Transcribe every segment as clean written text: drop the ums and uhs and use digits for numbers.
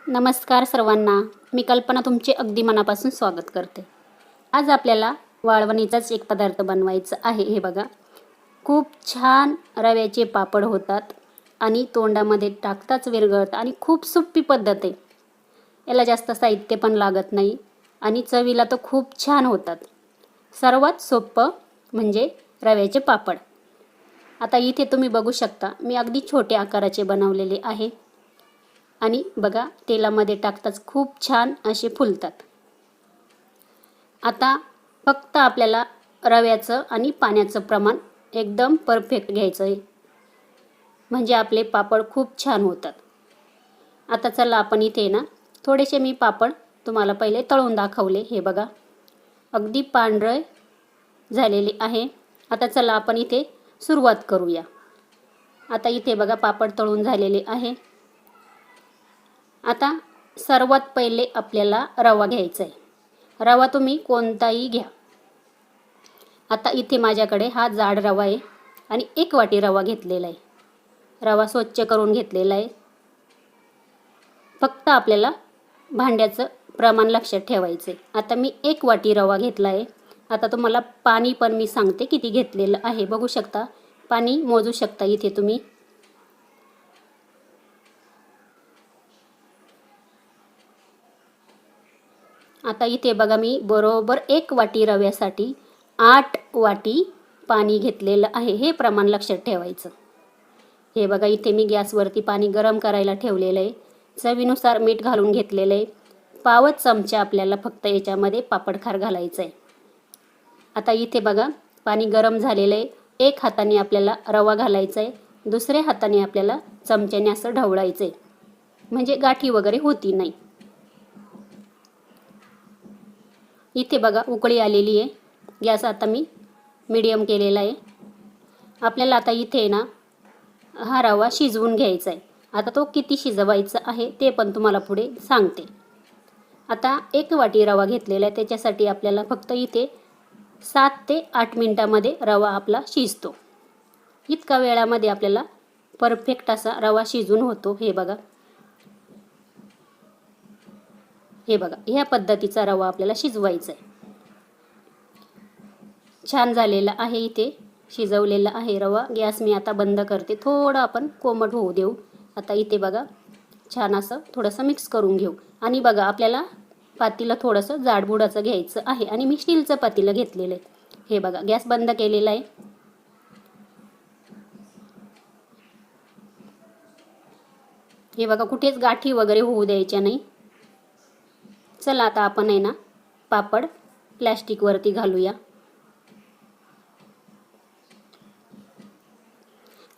नमस्कार सर्वांना. मी कल्पना तुमचे अगदी मनापासून स्वागत करते. आज आपल्याला वाळवणीचाच एक पदार्थ बनवायचा आहे. हे बघा, खूप छान रव्याचे पापड होतात आणि तोंडामध्ये टाकताच विरघळतात आणि खूप सोपी पद्धत आहे. याला जास्त साहित्य पण लागत नाही आणि चवीला तर खूप छान होतात. सर्वात सोपं म्हणजे रव्याचे पापड. आता इथे तुम्ही बघू शकता, मी अगदी छोट्या आकाराचे बनवलेले आहे. आणि बघा, तेलामध्ये टाकताच खूप छान असे फुलतात. आता फक्त आपल्याला रव्याचं आणि पाण्याचं प्रमाण एकदम परफेक्ट घ्यायचं आहे, म्हणजे आपले पापड खूप छान होतात. आता चला आपण इथे ना थोडेसे मी पापड तुम्हाला पहिले तळून दाखवले. हे बघा, अगदी पांढरे झालेले आहे. आता चला आपण इथे सुरुवात करूया. आता इथे बघा, पापड तळून झालेले आहे. आता सर्वात पहिले आपल्याला रवा घ्यायचा आहे. रवा तुम्ही कोणताही घ्या. आता इथे माझ्याकडे हा जाड रवा आहे आणि 1 वाटी रवा घेतलेला आहे. रवा स्वच्छ करून घेतलेला आहे. फक्त आपल्याला भांड्याचं प्रमाण लक्षात ठेवायचं आहे. आता मी 1 वाटी रवा घेतला आहे. आता तुम्हाला पाणी पण मी सांगते किती घेतलेलं आहे. बघू शकता, पाणी मोजू शकता इथे तुम्ही. आता इथे बघा, मी बरोबर 1 वाटी रव्यासाठी 8 वाटी पाणी घेतलेलं आहे. हे प्रमाण लक्षात ठेवायचं. हे बघा, इथे मी गॅसवरती पाणी गरम करायला ठेवलेलं आहे. चवीनुसार मीठ घालून घेतलेलं आहे. पावच चमचा आपल्याला फक्त याच्यामध्ये पापडखार घालायचं आहे. आता इथे बघा, पाणी गरम झालेलं आहे. एक हाताने आपल्याला रवा घालायचा आहे, दुसऱ्या हाताने आपल्याला चमच्याने असं ढवळायचं आहे, म्हणजे गाठी वगैरे होती नाही. इथे बघा, उकळी आलेली आहे. गॅस आता मी मीडियम केलेला आहे. आपल्याला आता इथे ना हा रवा शिजवून घ्यायचा आहे. आता तो किती शिजवायचा आहे ते पण तुम्हाला पुढे सांगते. आता 1 वाटी रवा घेतलेला आहे, त्याच्यासाठी आपल्याला फक्त इथे 7 ते 8 मिनिटामध्ये रवा आपला शिजतो. इतका वेळामध्ये आपल्याला परफेक्ट असा रवा शिजून होतो. हे बघा, ह्या पद्धतीचा रवा आपल्याला शिजवायचा आहे. छान झालेला आहे, इथे शिजवलेला आहे रवा. गॅस मी आता बंद करते. थोडं आपण कोमट होऊ देऊ. आता इथे बघा, छान असं थोडंसं मिक्स करून घेऊ. आणि बघा, आपल्याला पातेलं थोडंसं जाडबुडाचं घ्यायचं आहे आणि मी स्टीलचं पातेलं घेतलेलं आहे. हे बघा, गॅस बंद केलेला आहे. हे बघा, कुठेच गाठी वगैरे होऊ द्यायच्या नाही. चला आता आपण आहे ना पापड प्लॅस्टिकवरती घालूया.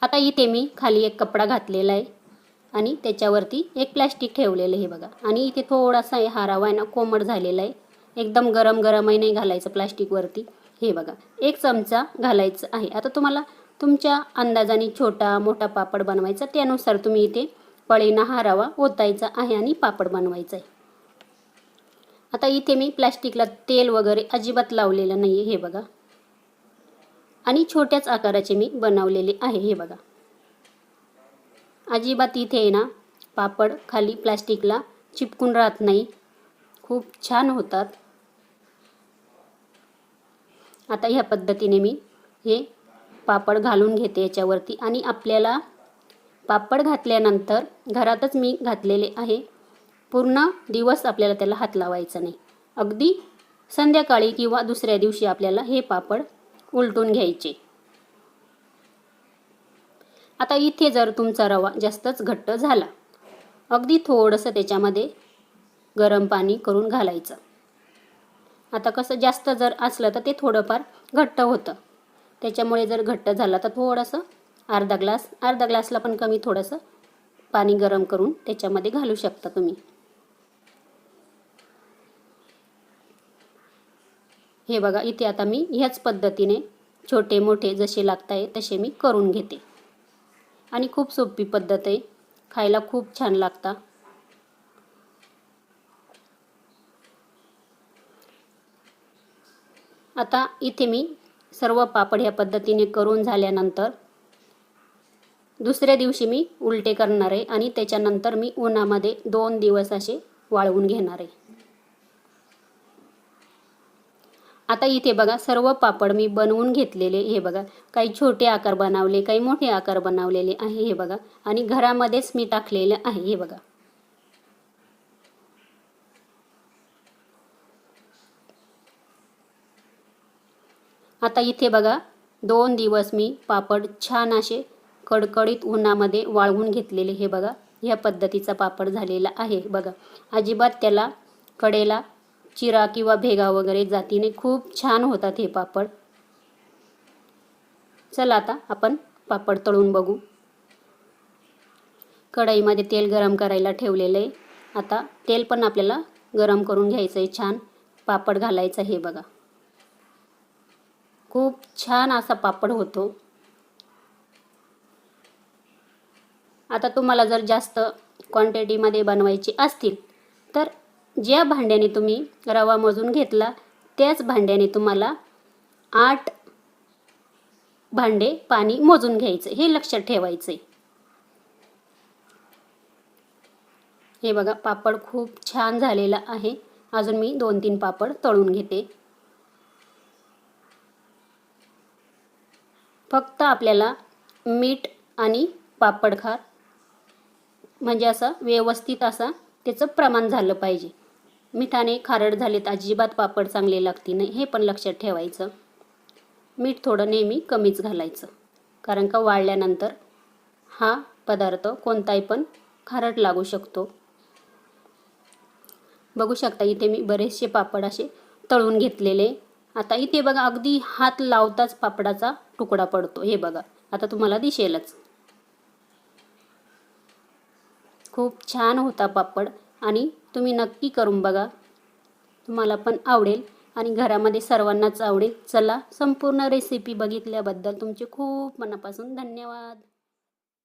आता इथे मी खाली एक कपडा घातलेला आहे आणि त्याच्यावरती एक प्लॅस्टिक ठेवलेलं आहे. बघा, आणि इथे थोडासा हा रवा आहे ना कोमट झालेला आहे. एकदम गरम गरमही नाही घालायचं प्लॅस्टिकवरती. हे बघा, 1 चमचा घालायचं आहे. आता तुम्हाला तुमच्या अंदाजाने छोटा मोठा पापड बनवायचा, त्यानुसार तुम्ही इथे पळीनं हा रवा ओतायचा आहे आणि पापड बनवायचा आहे. आता इथे मी प्लॅस्टिकला तेल वगैरे अजिबात लावलेलं नाही आहे. हे बघा, आणि छोट्याच आकाराचे मी बनवलेले आहे. हे बघा, अजिबात इथे आहे ना पापड खाली प्लॅस्टिकला चिपकून राहत नाही. खूप छान होतात. आता ह्या पद्धतीने मी हे पापड घालून घेते याच्यावरती. आणि आपल्याला पापड घातल्यानंतर घरातच मी घातलेले आहे. पूर्ण दिवस आपल्याला त्याला हात लावायचा नाही. अगदी संध्याकाळी किंवा दुसऱ्या दिवशी आपल्याला हे पापड उलटून घ्यायचे. आता इथे जर तुमचा रवा जास्तच घट्ट झाला, अगदी थोडंसं त्याच्यामध्ये गरम पाणी करून घालायचं. आता कसं जास्त जर असलं तर ते थोडंफार घट्ट होतं. त्याच्यामुळे जर घट्ट झाला तर थोडंसं अर्धा ग्लासला पण कमी थोडंसं पाणी गरम करून त्याच्यामध्ये घालू शकता तुम्ही. हे बघा, इथे आता मी ह्याच पद्धतीने छोटे मोठे जसे लागताय तसे मी करून घेते. आणि खूप सोपी पद्धत आहे, खायला खूप छान लागतात. आता इथे मी सर्व पापड ह्या पद्धतीने करून झाल्यानंतर दुसऱ्या दिवशी मी उलटे करणार आहे आणि त्याच्यानंतर मी उन्हामध्ये 2 दिवस असे वाळवून घेणार आहे. आता इथे बघा सर्व पापड मी बनवून घेतलेले. हे बघा काही छोटे आकार बनवले, काही मोठे आकार बनवलेले आहे. हे बघा आणि घरामध्येच मी टाकलेले आहे. हे बघा आता इथे बघा 2 दिवस मी पापड छान असे कडकडीत उन्हामध्ये वाळवून घेतलेले. हे बघा ह्या पद्धतीचा पापड झालेला आहे. बघा अजिबात त्याला कडेला चिरा किंवा भेगा वगैरे जातीने खूप छान होतात हे पापड. चला आता आपण पापड तळून बघू. कढईमध्ये तेल गरम करायला ठेवलेलं आहे. आता तेल पण आपल्याला गरम करून घ्यायचं आहे. छान पापड घालायचं. हे बघा खूप छान असा पापड होतो. आता तुम्हाला जर जास्त क्वांटिटीमध्ये बनवायची असतील तर ज्या भांड्याने तुम्ही रवा मोजून घेतला त्याच भांड्याने तुम्हाला 8 भांडे पाणी मोजून घ्यायचं. हे लक्षात ठेवायचं आहे. हे बघा पापड खूप छान झालेला आहे. अजून मी 2-3 पापड तळून घेते. फक्त आपल्याला मीठ आणि पापड खार म्हणजे असं व्यवस्थित असा त्याचं प्रमाण झालं पाहिजे. मिठाने खारट झाले तर अजिबात पापड चांगले लागते नाही. हे पण लक्षात ठेवायचं. मीठ थोडं नेहमी कमीच घालायचं, कारण का वाळल्यानंतर हा पदार्थ कोणताही पण खारट लागू शकतो. बघू शकता इथे मी बरेचसे पापड असे तळून घेतलेले. आता इथे बघा अगदी हात लावताच पापडाचा तुकडा पडतो. हे बघा आता तुम्हाला दिसेलच. खूप छान होता पापड आणि तुम्ही नक्की करून बघा. तुम्हाला पण आवडेल आणि घरामध्ये सर्वांनाच आवडेल. चला संपूर्ण रेसिपी बघितल्याबद्दल तुमचे खूप मनापासून धन्यवाद.